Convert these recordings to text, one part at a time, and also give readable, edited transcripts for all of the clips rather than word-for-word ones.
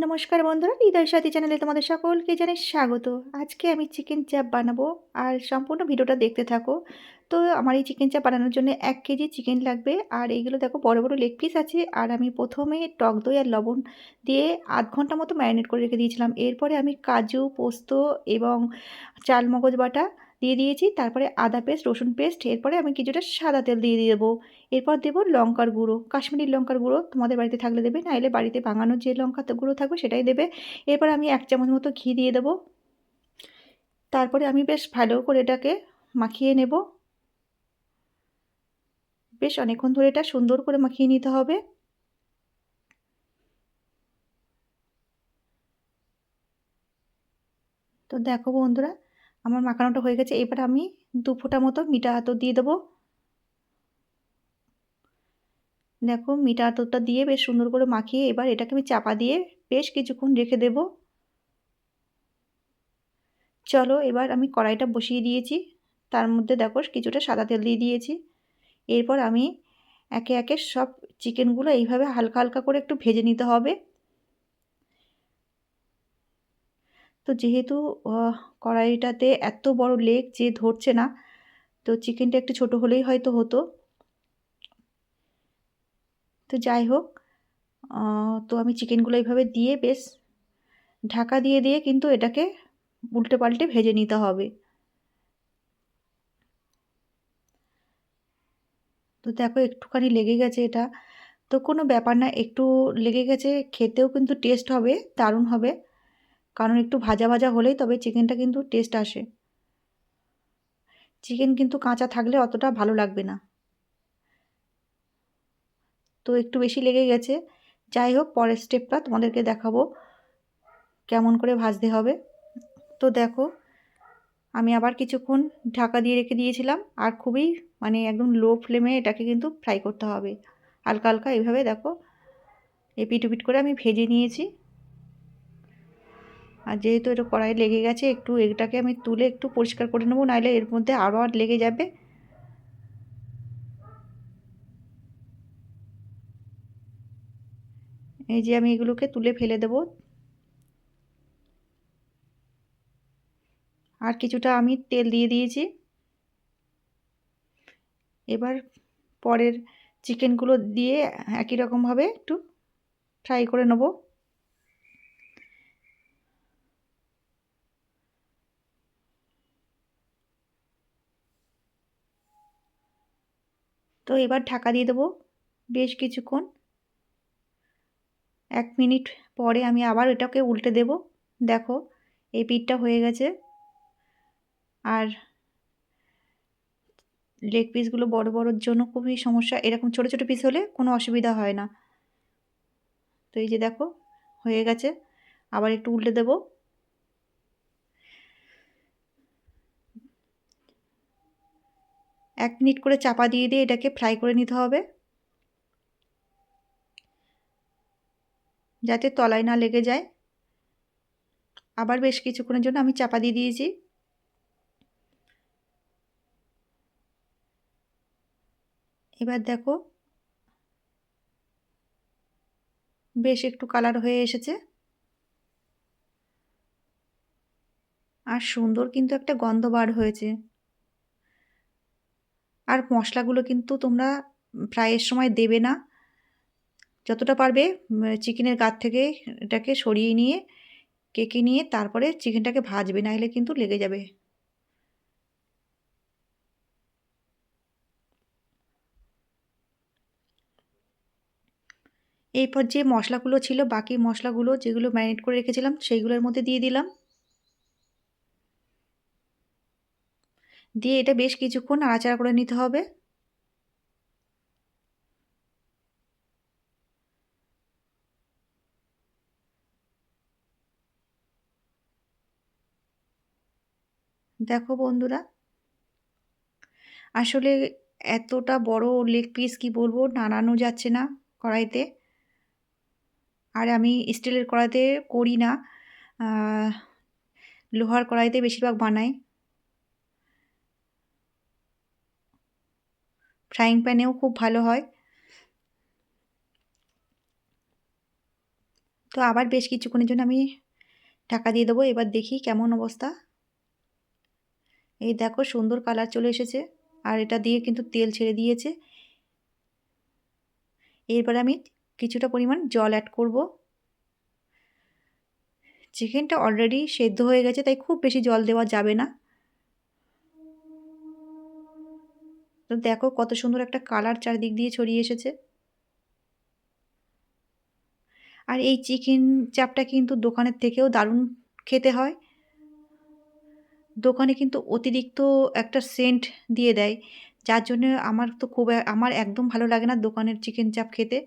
নমস্কার বন্ধুরা, হৃদয় সাথী চ্যানেলে তোমাদের সকলকে জানাই স্বাগত। আজকে আমি চিকেন চাপ বানাবো, আর সম্পূর্ণ ভিডিওটা দেখতে থাকো। তো আমার এই চিকেন চাপ বানানোর জন্য 1 কেজি চিকেন লাগবে, আর এইগুলো দেখো বড় বড় লেগ পিস আছে। আর আমি প্রথমে টক দই আর লবণ দিয়ে আধ ঘন্টা মতো ম্যারিনেট করে রেখে দিয়েছিলাম। এরপরে আমি কাজু, পোস্ত এবং চালমগজ বাটা দিয়ে দিয়েছি। তারপরে আদা পেস্ট, রসুন পেস্ট, এরপরে আমি কিছুটা সাদা তেল দিয়ে দেবো। এরপর দেবো লঙ্কার গুঁড়ো, কাশ্মীরি লঙ্কার গুঁড়ো তোমাদের বাড়িতে থাকলে দেবে, নাহলে বাড়িতে বানানো যে লঙ্কার গুঁড়ো থাকবে সেটাই দেবে। এরপর আমি 1 চামচ মতো ঘি দিয়ে দেবো। তারপরে আমি বেশ ভালো করে এটাকে মাখিয়ে নেব। বেশ অনেকক্ষণ ধরে এটা সুন্দর করে মাখিয়ে নিতে হবে। তো দেখো বন্ধুরা, আমার মাখানোটা হয়ে গেছে। এবার আমি 2 ফোঁটা মতো মিঠা আতর দিয়ে দেবো। দেখো মিঠা আতরটা দিয়ে বেশ সুন্দর করে মাখিয়ে এবার এটাকে আমি চাপা দিয়ে বেশ কিছুক্ষণ রেখে দেব। চলো এবার আমি কড়াইটা বসিয়ে দিয়েছি। তার মধ্যে দেখো কিছুটা সাদা তেল দিয়ে দিয়েছি। এরপর আমি একে একে সব চিকেনগুলো এইভাবে হালকা হালকা করে একটু ভেজে নিতে হবে। তো যেহেতু কড়াইটাতে এত বড় লেগ যে ধরছে না, তো চিকেনটা একটু ছোট হলেই হয়তো হতো। তো যাই হোক, তো আমি চিকেনগুলো এইভাবে দিয়ে বেশ ঢাকা দিয়ে দিয়ে কিন্তু এটাকে উল্টে পাল্টে ভেজে নিতে হবে। তো দেখো একটুখানি লেগে গেছে এটা, তো কোনো ব্যাপার না, একটু লেগে গেছে, খেতেও কিন্তু টেস্ট হবে, দারুণ হবে। কারণ একটু ভাজা ভাজা হলেই তবে চিকেনটা কিন্তু টেস্ট আসে। চিকেন কিন্তু কাঁচা থাকলে অতটা ভালো লাগবে না। তো একটু বেশি লেগে গেছে। যাই হোক, পরের স্টেপটা তোমাদেরকে দেখাবো কেমন করে ভাজতে হবে। তো দেখো আমি আবার কিছুক্ষণ ঢাকা দিয়ে রেখে দিয়েছিলাম, আর খুবই একদম লো ফ্লেমে এটাকে কিন্তু ফ্রাই করতে হবে। হালকা হালকা এইভাবে দেখো এপিট ওপিট করে আমি ভেজে নিয়েছি। আর যেহেতু এটা কড়াইয়ে লেগে গেছে, একটু এটাকে আমি তুলে একটু পরিষ্কার করে নেবো, নাহলে এর মধ্যে আরও আর লেগে যাবে। এই যে আমি এগুলোকে তুলে ফেলে দেবো। আর কিছুটা আমি তেল দিয়ে দিয়েছি। এবার পরের চিকেনগুলো দিয়ে একই রকমভাবে একটু ফ্রাই করে নেব। তো এবার ঢাকা দিয়ে দেবো বেশ কিছুক্ষণ। 1 মিনিট পরে আমি আবার এটাকে উল্টে দেব। দেখো এই পিঠটা হয়ে গেছে। আর লেগ পিসগুলো বড় বড়োর জন্য খুবই সমস্যা, এরকম ছোট ছোট পিস হলে কোনো অসুবিধা হয় না। তো এই যে দেখো হয়ে গেছে, আবার একটু উল্টে দেব। 1 মিনিট করে চাপা দিয়ে দিয়ে এটাকে ফ্রাই করে নিতে হবে, যাতে তলায় না লেগে যায়। আবার বেশ কিছুক্ষণের জন্য আমি চাপা দিয়ে দিয়েছি। এবার দেখো বেশ একটু কালার হয়ে এসেছে, আর সুন্দর কিন্তু একটা গন্ধ বার হয়েছে। আর মশলাগুলো কিন্তু তোমরা ফ্রাইয়ের সময় দেবে না, যতটা পারবে চিকেনের গা থেকে এটাকে সরিয়ে নিয়ে কেকে নিয়ে তারপরে চিকেনটাকে ভাজবে, নাহলে কিন্তু লেগে যাবে। এরপর যে মশলাগুলো ছিল, বাকি মশলাগুলো যেগুলো ম্যারিনেট করে রেখেছিলাম সেইগুলোর মধ্যে দিয়ে দিলাম। দিয়ে এটা বেশ কিছুক্ষণ নাড়াচাড়া করে নিতে হবে। দেখো বন্ধুরা, আসলে এতটা বড় লেগ পিস কি বলবো, নাড়ানো যাচ্ছে না কড়াইতে। আর আমি স্টিলের কড়াইতে করি না, লোহার কড়াইতে বেশিরভাগ বানাই। ফ্রাইং প্যানেও খুব ভালো হয়। তো আবার বেশ কিছুক্ষণের জন্য আমি ঢাকা দিয়ে দেবো। এবার দেখি কেমন অবস্থা। এই দেখো সুন্দর কালার চলে এসেছে আর এটা দিয়ে কিন্তু তেল ছেড়ে দিয়েছে। এরপর আমি কিছুটা পরিমাণ জল অ্যাড করব। চিকেনটা অলরেডি সেদ্ধ হয়ে গেছে, তাই খুব বেশি জল দেওয়া যাবে না। তো দেখো কত সুন্দর একটা কালার চারিদিক দিয়ে ছড়িয়ে এসেছে। আর এই চিকেন চাপটা কিন্তু দোকানের থেকেও দারুণ খেতে হয়। দোকানে কিন্তু অতিরিক্ত একটা সেন্ট দিয়ে দেয়, যার জন্য আমার একদম ভালো লাগে না দোকানের চিকেন চাপ খেতে।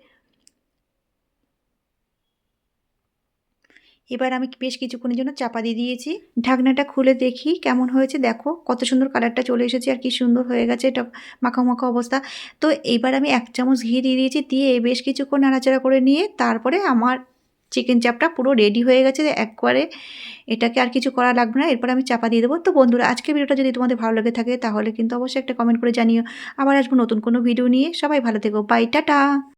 এবার আমি বেশ কিছুক্ষণের জন্য চাপা দিয়ে দিয়েছি। ঢাকনাটা খুলে দেখি কেমন হয়েছে। দেখো কত সুন্দর কালারটা চলে এসেছে আর কি সুন্দর হয়ে গেছে এটা মাখা মাখা অবস্থা। তো এবার আমি 1 চামচ ঘি দিয়ে দিয়েছি, দিয়ে বেশ কিছুক্ষণ নাড়াচাড়া করে নিয়ে তারপরে আমার চিকেন চাপটা পুরো রেডি হয়ে গেছে একবারে। এটাকে আর কিছু করা লাগবে না। এরপর আমি চাপা দিয়ে দেবো। তো বন্ধুরা আজকের ভিডিওটা যদি তোমাদের ভালো লেগে থাকে তাহলে কিন্তু অবশ্যই একটা কমেন্ট করে জানিও। আবার আসবো নতুন কোনো ভিডিও নিয়ে। সবাই ভালো থেকো। Bye, tata.